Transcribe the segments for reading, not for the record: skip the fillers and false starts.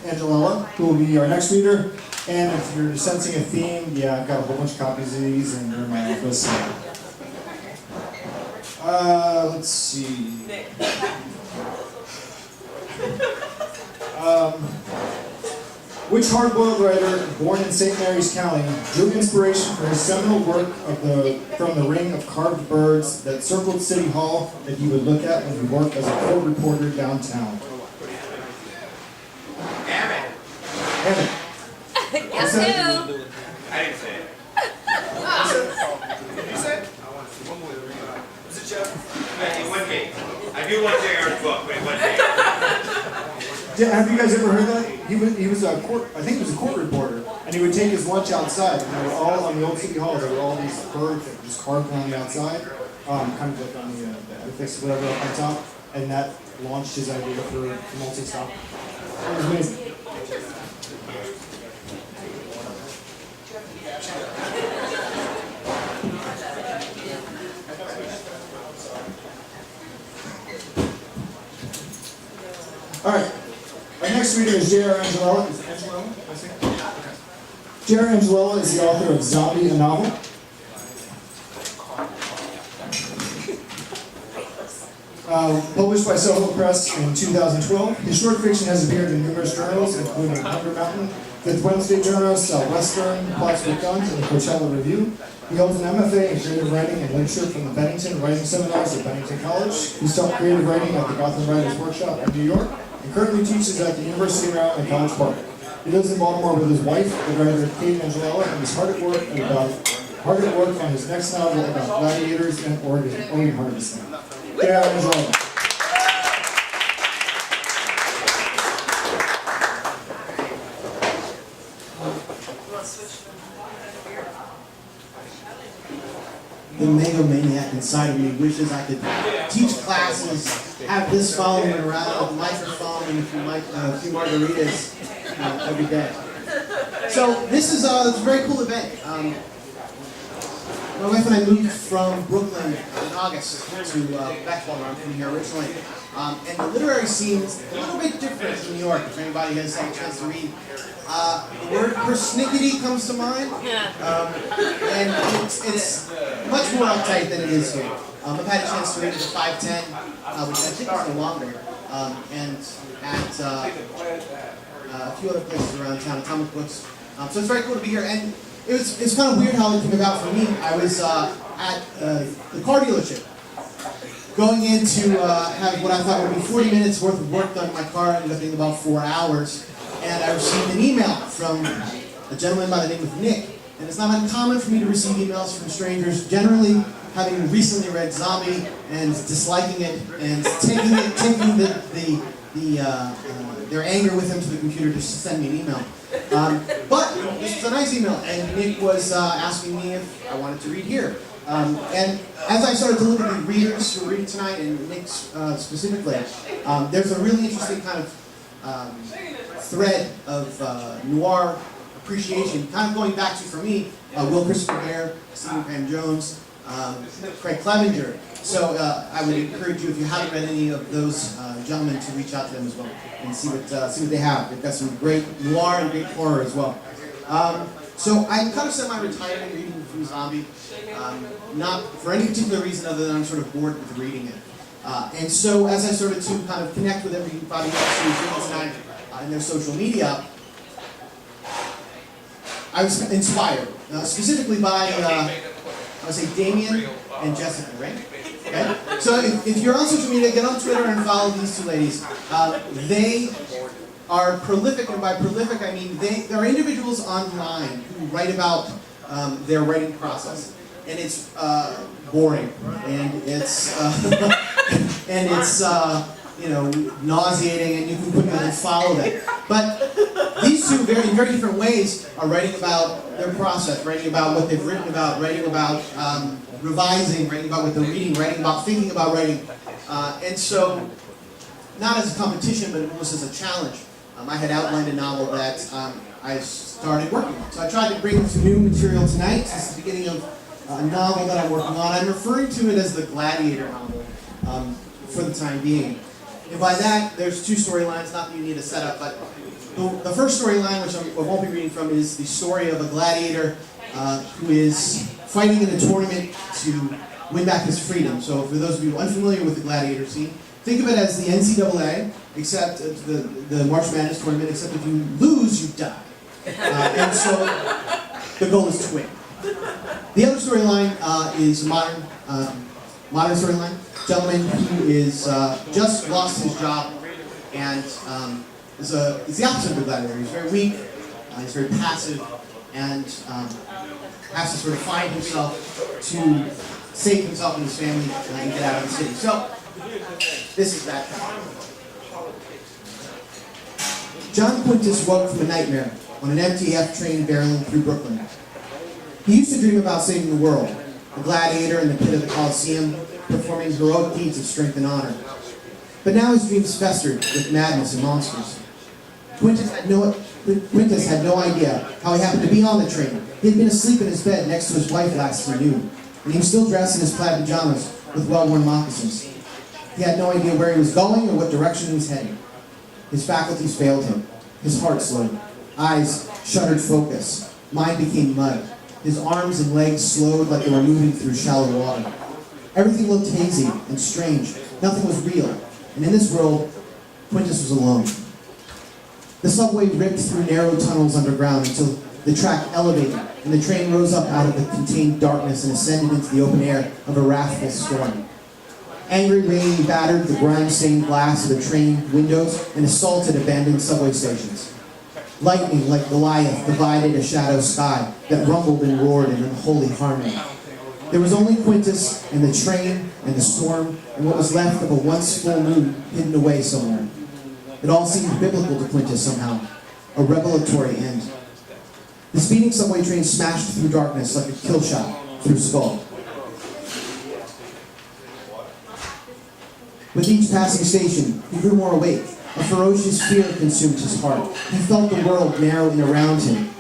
Angelella, who will be our next reader. And if you're sensing a theme, yeah, I've got a whole bunch of copies of these and they're in my office. Let's see. Which hard-boiled writer, born in St. Mary's County, drew inspiration for his seminal work from the ring of carved birds that circled City Hall that he would look at when he worked as a court reporter downtown? Damn Eryk. Guess who? I didn't say it. Did you say it? Was it Jeff? One page. I do want to say Eryk's book, but one page. Yeah, have you guys ever heard that? He was a court, I think he was a court reporter, and he would take his lunch outside, and they were all on the old city halls. There were all these birds that were just carved on the outside, kind of like on the edifice, whatever, up on top, and that launched his idea for multi-stop. It was amazing. All right. Our next reader is J.R. Angelella. Is it Angelella? J.R. Angelella is the author of Zombie, a novel. Published by Soho Press in 2012. His short fiction has appeared in numerous journals, including Hunger Mountain, Fifth Wednesday Journal, Southwestern, Plots with Guns, and the Coachella Review. He holds an MFA in creative writing and literature from the Bennington Writing Seminars at Bennington College. He taught creative writing at the Gotham Writers Workshop in New York, and currently teaches at the University of Maryland in College Park. He lives in Baltimore with his wife, the writer Kate Angelella, and is hard at work on his next novel about gladiators and organ harvesting. J.R. Angelella. The megalomaniac inside of me wishes I could teach classes, have this following around with a microphone and a few margaritas every day. So this is a very cool event. My wife and I moved from Brooklyn in August to Baltimore. I'm from here originally. And the literary scene is a little bit different in New York, if anybody has had a chance to read. The word persnickety comes to mind, and it's much more uptight than it is here. I've had a chance to read it at 510, which I think is no longer, and at a few other places around town, comic books. So it's very cool to be here, and it's kind of weird how it came about for me. I was at the car dealership, going in to have what I thought would be 40 minutes worth of work done in my car, ended up being about 4 hours. And I received an email from a gentleman by the name of Nik. And it's not uncommon for me to receive emails from strangers, generally having recently read Zombie and disliking it and taking their anger with them to the computer just to send me an email. But this was a nice email, and Nik was asking me if I wanted to read here. And as I started to look at the readers who are reading tonight, and Nik specifically, there's a really interesting kind of thread of noir appreciation, kind of going back to, for me, Will Christopher Hare, Stephen Graham Jones, Craig Clevenger. So I would encourage you, if you haven't read any of those gentlemen, to reach out to them as well and see what they have. They've got some great noir and great horror as well. So I kind of set my retirement reading from Zombie, not for any particular reason other than I'm sort of bored with reading it. And so as I started to kind of connect with everybody else who's reading tonight in their social media, I was inspired, specifically by, I would say, Damien and Jessica, right? Okay? So if you're on social media, get on Twitter and follow these two ladies. They are prolific, and by prolific I mean there are individuals online who write about their writing process, and it's boring, and it's nauseating, and you can quickly follow them. But these two, in very different ways, are writing about their process, writing about what they've written about, writing about revising, writing about what they're reading, writing about thinking about writing. And so, not as a competition, but almost as a challenge, I had outlined a novel that I started working on. So I tried to bring some new material tonight. This is the beginning of a novel that I'm working on. I'm referring to it as the Gladiator novel for the time being. And by that, there's two storylines, not that you need a setup, but first storyline, which I won't be reading from, is the story of a gladiator who is fighting in a tournament to win back his freedom. So for those of you unfamiliar with the gladiator scene, think of it as the NCAA, except the March Madness tournament, except if you lose, you die. And so the goal is to win. The other storyline is a modern storyline. Gentleman who is just lost his job and is the opposite of the gladiator. He's very weak, he's very passive, and has to sort of find himself to save himself and his family and get out of the city. So, this is that. John Quintus woke from a nightmare on an empty F train barreling through Brooklyn. He used to dream about saving the world, a gladiator in the pit of the Coliseum, performing heroic deeds of strength and honor. But now his dreams festered with madness and monsters. Quintus had no idea how he happened to be on the train. He had been asleep in his bed next to his wife last he knew, and he was still dressed in his plaid pajamas with well-worn moccasins. He had no idea where he was going or what direction he was heading. His faculties failed him. His heart slowed. Eyes shuttered focus. Mind became mud. His arms and legs slowed like they were moving through shallow water. Everything looked hazy and strange. Nothing was real. And in this world, Quintus was alone. The subway ripped through narrow tunnels underground until the track elevated and the train rose up out of the contained darkness and ascended into the open air of a wrathful storm. Angry rain battered the grime-stained glass of the train windows and assaulted abandoned subway stations. Lightning, like Goliath, divided a shadow sky that rumbled and roared in unholy harmony. There was only Quintus and the train and the storm and what was left of a once full moon hidden away somewhere. It all seemed biblical to Quintus somehow, a revelatory end. The speeding subway train smashed through darkness like a kill shot through skull. With each passing station, he grew more awake. A ferocious fear consumed his heart. He felt the world narrowing around him.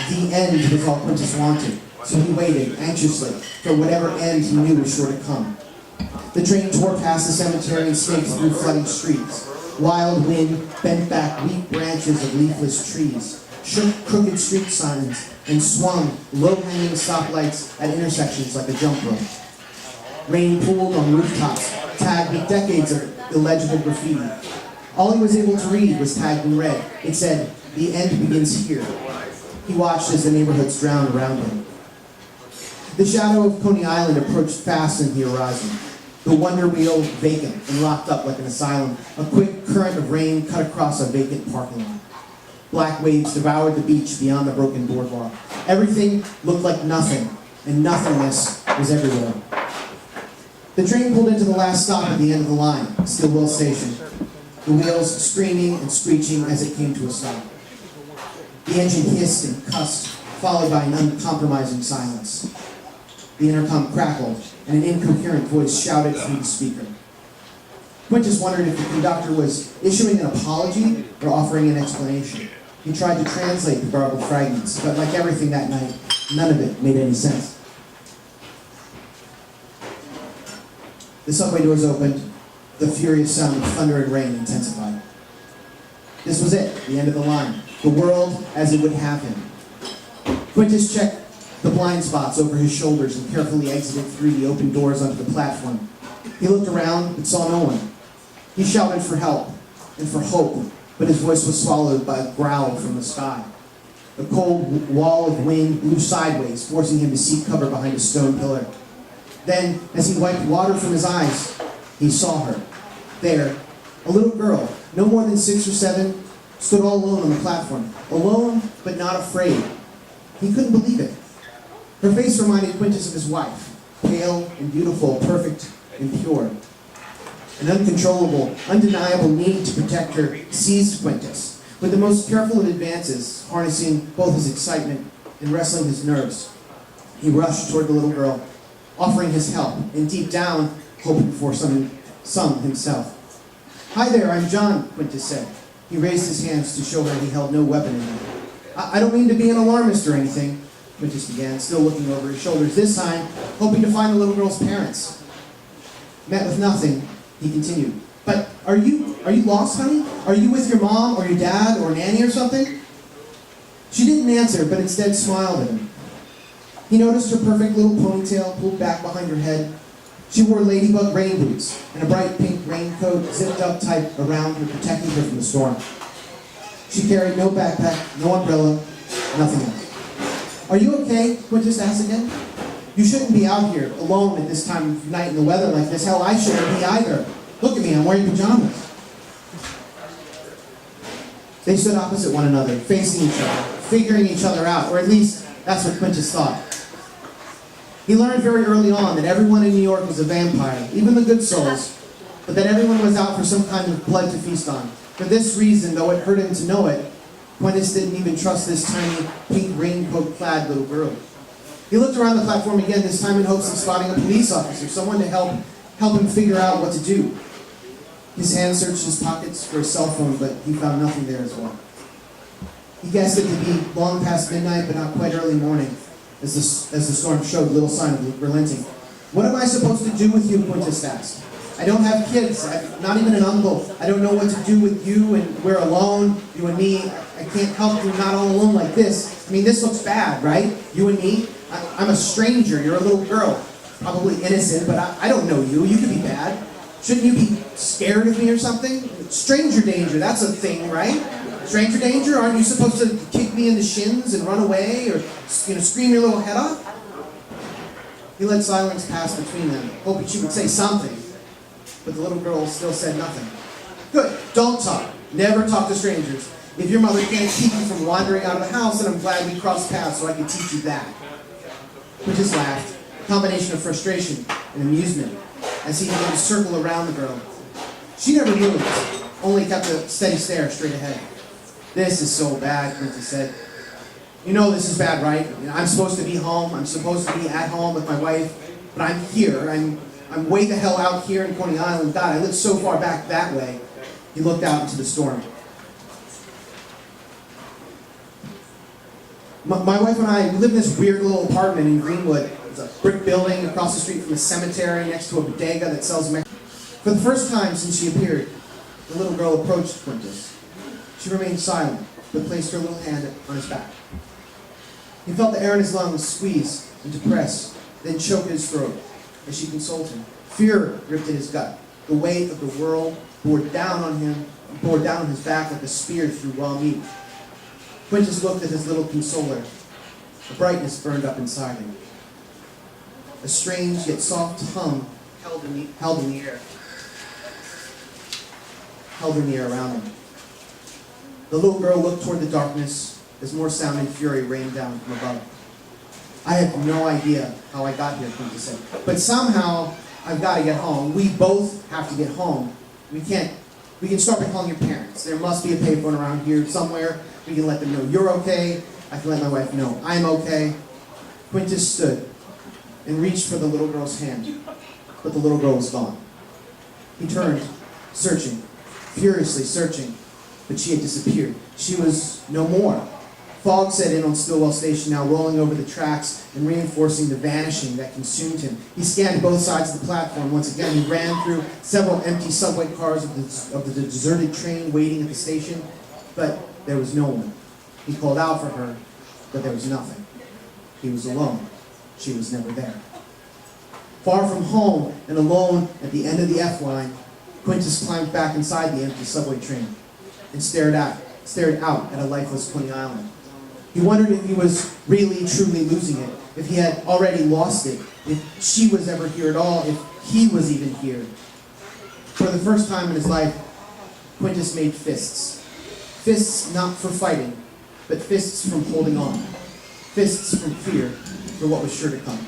The end was all Quintus wanted, so he waited anxiously for whatever end he knew was sure to come. The train tore past the cemetery and snaked through flooding streets. Wild wind bent back weak branches of leafless trees, shook crooked street signs, and swung low-hanging stoplights at intersections like a jump rope. Rain pooled on rooftops, tagged with decades of illegible graffiti. All he was able to read was tagged in red. It said, "The end begins here." He watched as the neighborhoods drowned around him. The shadow of Coney Island approached fast in the horizon. The wonder wheel vacant and locked up like an asylum. A quick current of rain cut across a vacant parking lot. Black waves devoured the beach beyond the broken boardwalk. Everything looked like nothing, and nothingness was everywhere. The train pulled into the last stop at the end of the line, Stillwell Station. The wheels screaming and screeching as it came to a stop. The engine hissed and cussed, followed by an uncompromising silence. The intercom crackled, and an incoherent voice shouted through the speaker. Quintus wondered if the conductor was issuing an apology or offering an explanation. He tried to translate the garbled fragments, but like everything that night, none of it made any sense. The subway doors opened. The furious sound of thunder and rain intensified. This was it, the end of the line. The world as it would have him. Quintus checked the blind spots over his shoulders and carefully exited through the open doors onto the platform. He looked around but saw no one. He shouted for help and for hope, but his voice was swallowed by a growl from the sky. A cold wall of wind blew sideways, forcing him to seek cover behind a stone pillar. Then, as he wiped water from his eyes, he saw her. There, a little girl, no more than 6 or 7, stood all alone on the platform. Alone, but not afraid. He couldn't believe it. Her face reminded Quintus of his wife, pale and beautiful, perfect and pure. An uncontrollable, undeniable need to protect her seized Quintus. With the most careful of advances, harnessing both his excitement and wrestling his nerves, he rushed toward the little girl, offering his help, and deep down, hoping for some himself. "Hi there, I'm John," Quintus said. He raised his hands to show her he held no weapon in them. I don't mean to be an alarmist or anything," Quintus began, still looking over his shoulders, this time hoping to find the little girl's parents. Met with nothing, he continued. "But are you lost, honey? Are you with your mom or your dad or nanny or something? She didn't answer, but instead smiled at him. He noticed her perfect little ponytail pulled back behind her head. She wore ladybug rain boots and a bright pink raincoat zipped up tight around her, protecting her from the storm. She carried no backpack, no umbrella, nothing else. "Are you okay?" Quintus asked again. "You shouldn't be out here alone at this time of night in the weather like this. Hell, I shouldn't be either. Look at me, I'm wearing pajamas." They stood opposite one another, facing each other, figuring each other out, or at least that's what Quintus thought. He learned very early on that everyone in New York was a vampire, even the good souls, but that everyone was out for some kind of blood to feast on. For this reason, though it hurt him to know it, Quintus didn't even trust this tiny, pink raincoat-clad little girl. He looked around the platform again, this time in hopes of spotting a police officer, someone to help him figure out what to do. His hand searched his pockets for a cell phone, but he found nothing there as well. He guessed it to be long past midnight, but not quite early morning, as the storm showed little sign of relenting. "What am I supposed to do with you?" Quintus asked. "I don't have kids, not even an uncle. I don't know what to do with you, and we're alone, you and me. I can't help you, not all alone like this. I mean, this looks bad, right? You and me? I'm a stranger, you're a little girl. Probably innocent, but I don't know you. You could be bad. Shouldn't you be scared of me or something? Stranger danger, that's a thing, right? Stranger danger? Aren't you supposed to kick me in the shins and run away, or scream your little head off?" He let silence pass between them, hoping she would say something, but the little girl still said nothing. "Good, don't talk. Never talk to strangers. If your mother can't keep you from wandering out of the house, then I'm glad we crossed paths so I could teach you that." Quintus laughed, a combination of frustration and amusement, as he began to circle around the girl. She never moved, only kept a steady stare straight ahead. "This is so bad," Quintus said. "You know this is bad, right? I'm supposed to be home. I'm supposed to be at home with my wife, but I'm here. I'm way the hell out here in Coney Island. God, I live so far back that way." He looked out into the storm. My wife and I, we live in this weird little apartment in Greenwood. It's a brick building across the street from a cemetery next to a bodega that sells Mexican. For the first time since she appeared, the little girl approached Quintus. She remained silent, but placed her little hand on his back. He felt the air in his lungs squeeze and depress, then choke at his throat as she consoled him. Fear ripped at his gut. The weight of the world bore down on his back like a spear through raw meat. Quintus looked at his little consoler. A brightness burned up inside him. A strange yet soft hum held in the air around him. The little girl looked toward the darkness as more sound and fury rained down from above. "I have no idea how I got here," Quintus said, "but somehow I've got to get home. We both have to get home. We can start by calling your parents. There must be a payphone around here somewhere. We can let them know you're okay. I can let my wife know I'm okay." Quintus stood and reached for the little girl's hand, but the little girl was gone. He turned, searching, furiously searching, but she had disappeared. She was no more. Fog set in on Stillwell Station, now rolling over the tracks and reinforcing the vanishing that consumed him. He scanned both sides of the platform. Once again, he ran through several empty subway cars of the deserted train waiting at the station, but there was no one. He called out for her, but there was nothing. He was alone. She was never there. Far from home and alone at the end of the F line, Quintus climbed back inside the empty subway train and stared out at a lifeless Coney Island. He wondered if he was really, truly losing it, if he had already lost it, if she was ever here at all, if he was even here. For the first time in his life, Quintus made fists. Fists not for fighting, but fists from holding on. Fists from fear for what was sure to come.